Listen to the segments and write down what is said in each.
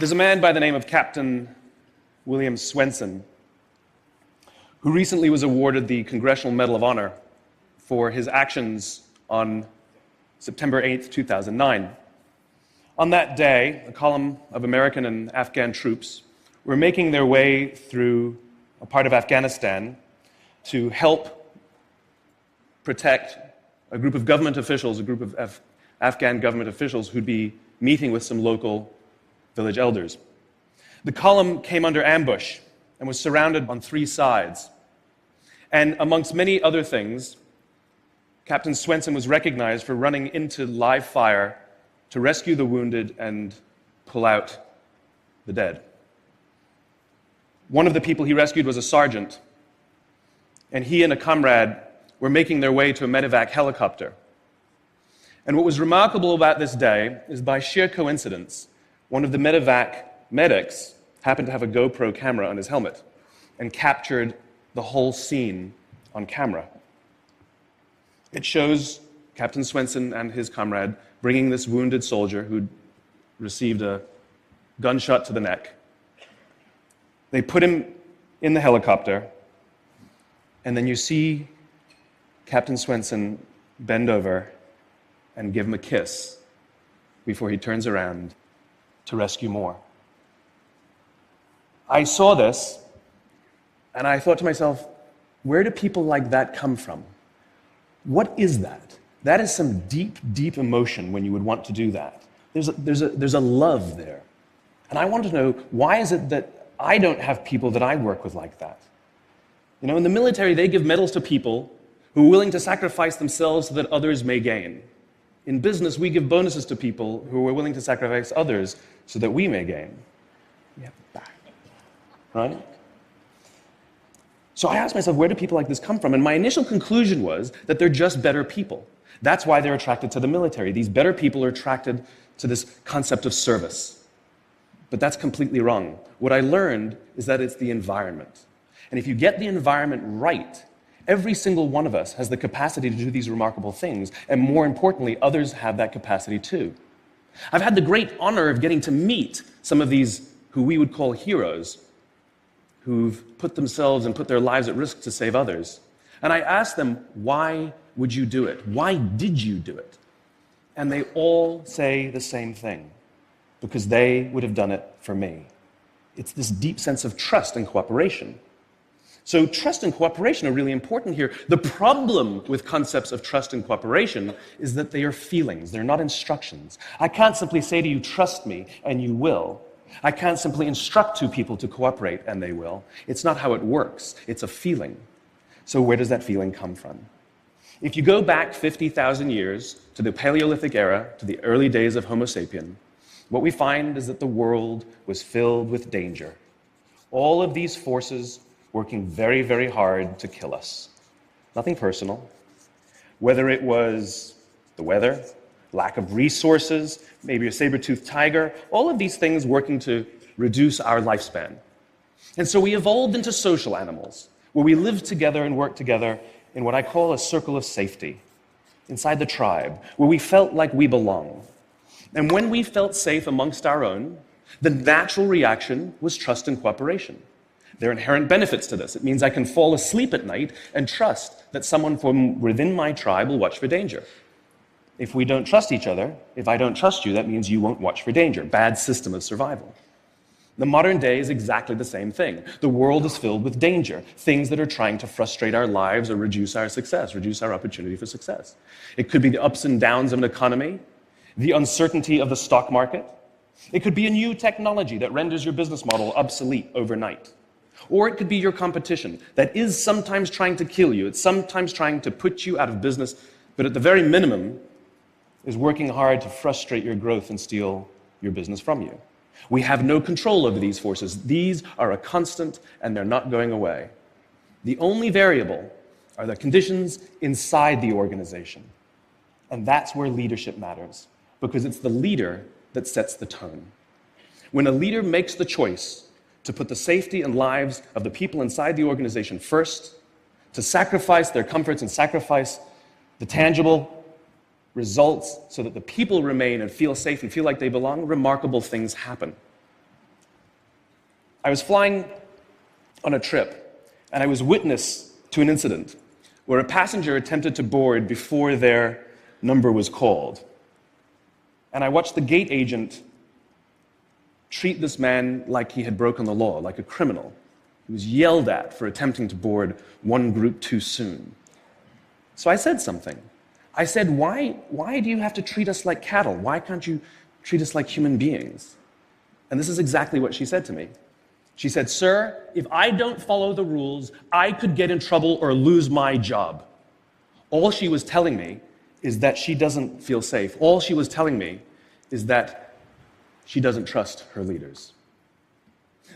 There's a man by the name of Captain William Swenson who recently was awarded the Congressional Medal of Honor for his actions on September 8th, 2009. On that day, a column of American and Afghan troops were making their way through a part of Afghanistan to help protect a group of government officials, a group of Afghan government officials who'd be meeting with some local village elders. The column came under ambush and was surrounded on three sides. And amongst many other things, Captain Swenson was recognized for running into live fire to rescue the wounded and pull out the dead. One of the people he rescued was a sergeant, and he and a comrade were making their way to a medevac helicopter. And what was remarkable about this day is, by sheer coincidence, one of the medevac medics happened to have a GoPro camera on his helmet and captured the whole scene on camera. It shows Captain Swenson and his comrade bringing this wounded soldier who'd received a gunshot to the neck. They put him in the helicopter, and then you see Captain Swenson bend over and give him a kiss before he turns around to rescue more. I saw this, and I thought to myself, where do people like that come from? What is that? That is some deep, deep emotion when you would want to do that. There's a love there. And I want to know, why is it that I don't have people that I work with like that? You know, in the military, they give medals to people who are willing to sacrifice themselves so that others may gain. In business, we give bonuses to people who are willing to sacrifice others so that we may gain. We have it back, right? So I asked myself, where do people like this come from? And my initial conclusion was that they're just better people. That's why they're attracted to the military. These better people are attracted to this concept of service. But that's completely wrong. What I learned is that it's the environment. And if you get the environment right, every single one of us has the capacity to do these remarkable things, and more importantly, others have that capacity too. I've had the great honor of getting to meet some of these who we would call heroes, who've put themselves and put their lives at risk to save others. And I asked them, why would you do it? Why did you do it? And they all say the same thing, because they would have done it for me. It's this deep sense of trust and cooperation. So trust and cooperation are really important here. The problem with concepts of trust and cooperation is that they are feelings, they're not instructions. I can't simply say to you, trust me, and you will. I can't simply instruct two people to cooperate, and they will. It's not how it works. It's a feeling. So where does that feeling come from? If you go back 50,000 years to the Paleolithic era, to the early days of Homo sapien, what we find is that the world was filled with danger. All of these forces working very, very hard to kill us. Nothing personal. Whether it was the weather, lack of resources, maybe a saber-toothed tiger, all of these things working to reduce our lifespan. And so we evolved into social animals, where we lived together and worked together in what I call a circle of safety, inside the tribe, where we felt like we belong. And when we felt safe amongst our own, the natural reaction was trust and cooperation. There are inherent benefits to this. It means I can fall asleep at night and trust that someone from within my tribe will watch for danger. If we don't trust each other, if I don't trust you, that means you won't watch for danger. Bad system of survival. The modern day is exactly the same thing. The world is filled with danger, things that are trying to frustrate our lives or reduce our success, reduce our opportunity for success. It could be the ups and downs of an economy, the uncertainty of the stock market. It could be a new technology that renders your business model obsolete overnight. Or it could be your competition that is sometimes trying to kill you. It's sometimes trying to put you out of business, but at the very minimum is working hard to frustrate your growth and steal your business from you. We have no control over these forces. These are a constant, and they're not going away. The only variable are the conditions inside the organization. And that's where leadership matters, because it's the leader that sets the tone. When a leader makes the choice to put the safety and lives of the people inside the organization first, to sacrifice their comforts and sacrifice the tangible results so that the people remain and feel safe and feel like they belong, remarkable things happen. I was flying on a trip, and I was witness to an incident where a passenger attempted to board before their number was called. And I watched the gate agent treat this man like he had broken the law, like a criminal. He was yelled at for attempting to board one group too soon. So I said something. I said, why do you have to treat us like cattle? Why can't you treat us like human beings? And this is exactly what she said to me. She said, "Sir, if I don't follow the rules, I could get in trouble or lose my job." All she was telling me is that she doesn't feel safe. All she was telling me is that she doesn't trust her leaders.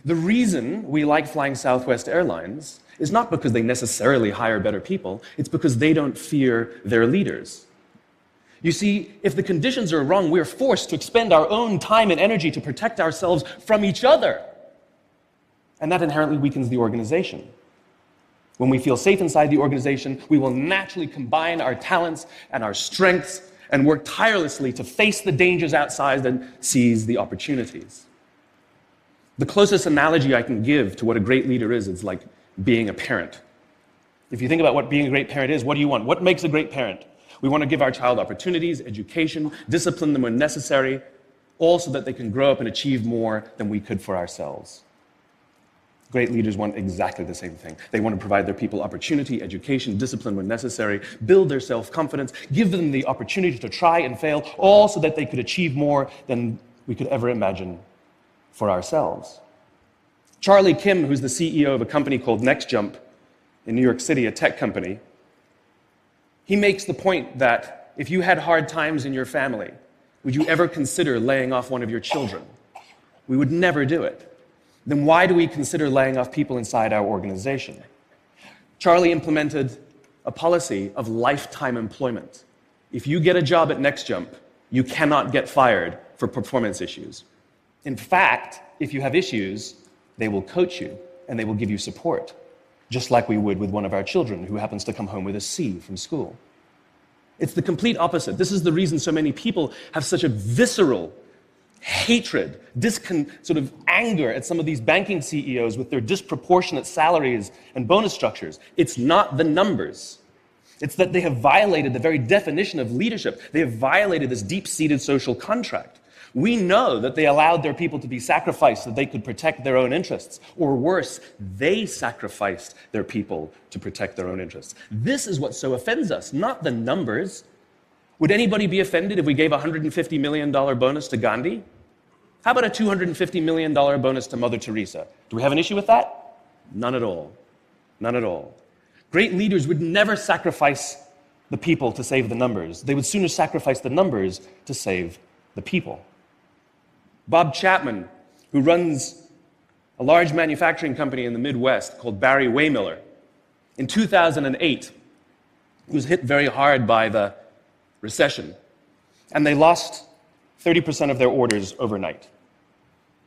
The reason we like flying Southwest Airlines is not because they necessarily hire better people, it's because they don't fear their leaders. You see, if the conditions are wrong, we're forced to expend our own time and energy to protect ourselves from each other. And that inherently weakens the organization. When we feel safe inside the organization, we will naturally combine our talents and our strengths and work tirelessly to face the dangers outside and seize the opportunities. The closest analogy I can give to what a great leader is, it's like being a parent. If you think about what being a great parent is, what do you want? What makes a great parent? We want to give our child opportunities, education, discipline them when necessary, all so that they can grow up and achieve more than we could for ourselves. Great leaders want exactly the same thing. They want to provide their people opportunity, education, discipline when necessary, build their self-confidence, give them the opportunity to try and fail, all so that they could achieve more than we could ever imagine for ourselves. Charlie Kim, who's the CEO of a company called NextJump in New York City, a tech company, he makes the point that if you had hard times in your family, would you ever consider laying off one of your children? We would never do it. Then why do we consider laying off people inside our organization? Charlie implemented a policy of lifetime employment. If you get a job at NextJump, you cannot get fired for performance issues. In fact, if you have issues, they will coach you and they will give you support, just like we would with one of our children who happens to come home with a C from school. It's the complete opposite. This is the reason so many people have such a visceral hatred, sort of anger at some of these banking CEOs with their disproportionate salaries and bonus structures. It's not the numbers. It's that they have violated the very definition of leadership. They have violated this deep-seated social contract. We know that they allowed their people to be sacrificed so they could protect their own interests. Or worse, they sacrificed their people to protect their own interests. This is what so offends us, not the numbers. Would anybody be offended if we gave a $150 million bonus to Gandhi? How about a $250 million bonus to Mother Teresa? Do we have an issue with that? None at all. None at all. Great leaders would never sacrifice the people to save the numbers. They would sooner sacrifice the numbers to save the people. Bob Chapman, who runs a large manufacturing company in the Midwest called Barry Waymiller, in 2008, he was hit very hard by the recession, and they lost 30% of their orders overnight.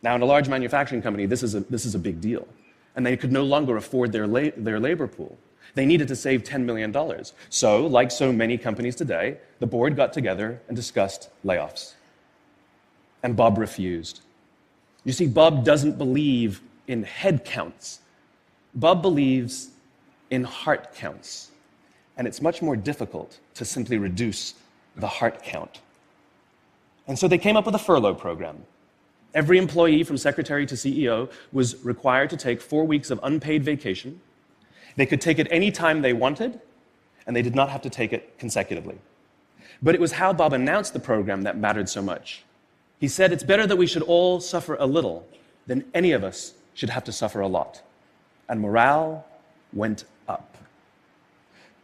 Now, in a large manufacturing company, this is a big deal, and they could no longer afford their labor pool. They needed to save $10 million. So, like so many companies today, the board got together and discussed layoffs. And Bob refused. You see, Bob doesn't believe in head counts. Bob believes in heart counts. And it's much more difficult to simply reduce the heart count. And so they came up with a furlough program. Every employee from secretary to CEO was required to take 4 weeks of unpaid vacation. They could take it any time they wanted, and they did not have to take it consecutively. But it was how Bob announced the program that mattered so much. He said, "It's better that we should all suffer a little than any of us should have to suffer a lot." And morale went up.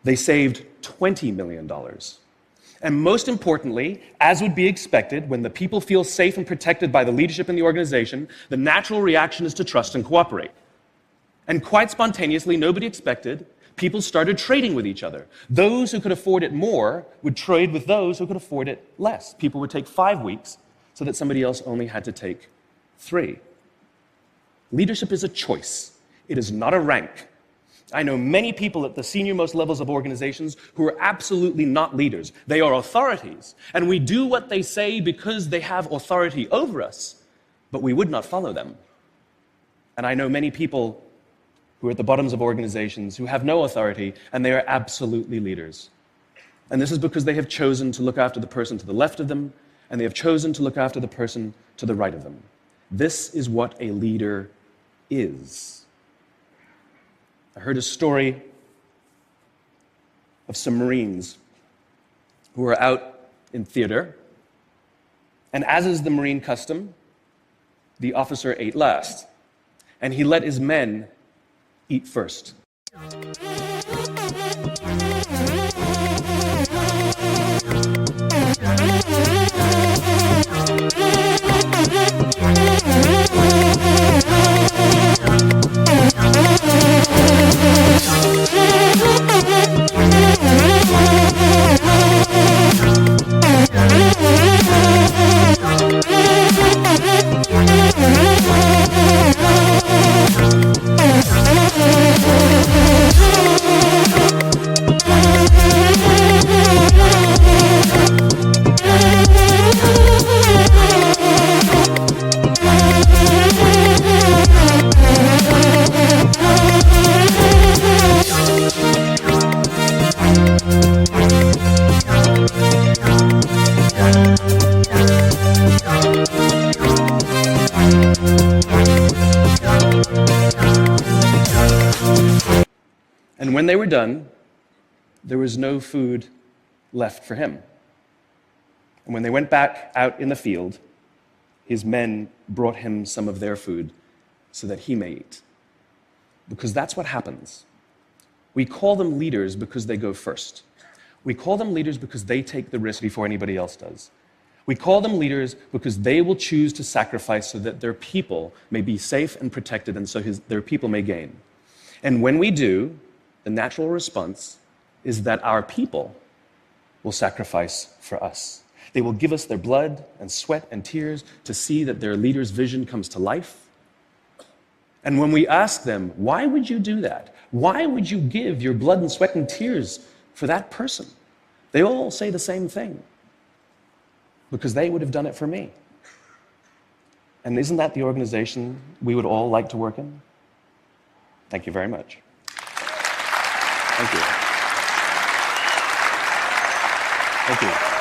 They saved $20 million. And most importantly, as would be expected, when the people feel safe and protected by the leadership in the organization, the natural reaction is to trust and cooperate. And quite spontaneously, nobody expected, people started trading with each other. Those who could afford it more would trade with those who could afford it less. People would take 5 weeks so that somebody else only had to take 3. Leadership is a choice. It is not a rank. I know many people at the senior-most levels of organizations who are absolutely not leaders. They are authorities, and we do what they say because they have authority over us, but we would not follow them. And I know many people who are at the bottoms of organizations who have no authority, and they are absolutely leaders. And this is because they have chosen to look after the person to the left of them, and they have chosen to look after the person to the right of them. This is what a leader is. I heard a story of some Marines who were out in theater, and as is the Marine custom, the officer ate last, and he let his men eat first. And when they were done, there was no food left for him. And when they went back out in the field, his men brought him some of their food so that he may eat. Because that's what happens. We call them leaders because they go first. We call them leaders because they take the risk before anybody else does. We call them leaders because they will choose to sacrifice so that their people may be safe and protected, and so their people may gain. And when we do, the natural response is that our people will sacrifice for us. They will give us their blood and sweat and tears to see that their leader's vision comes to life. And when we ask them, why would you do that? Why would you give your blood and sweat and tears for that person? They all say the same thing. Because they would have done it for me. And isn't that the organization we would all like to work in? Thank you very much. Thank you. Thank you.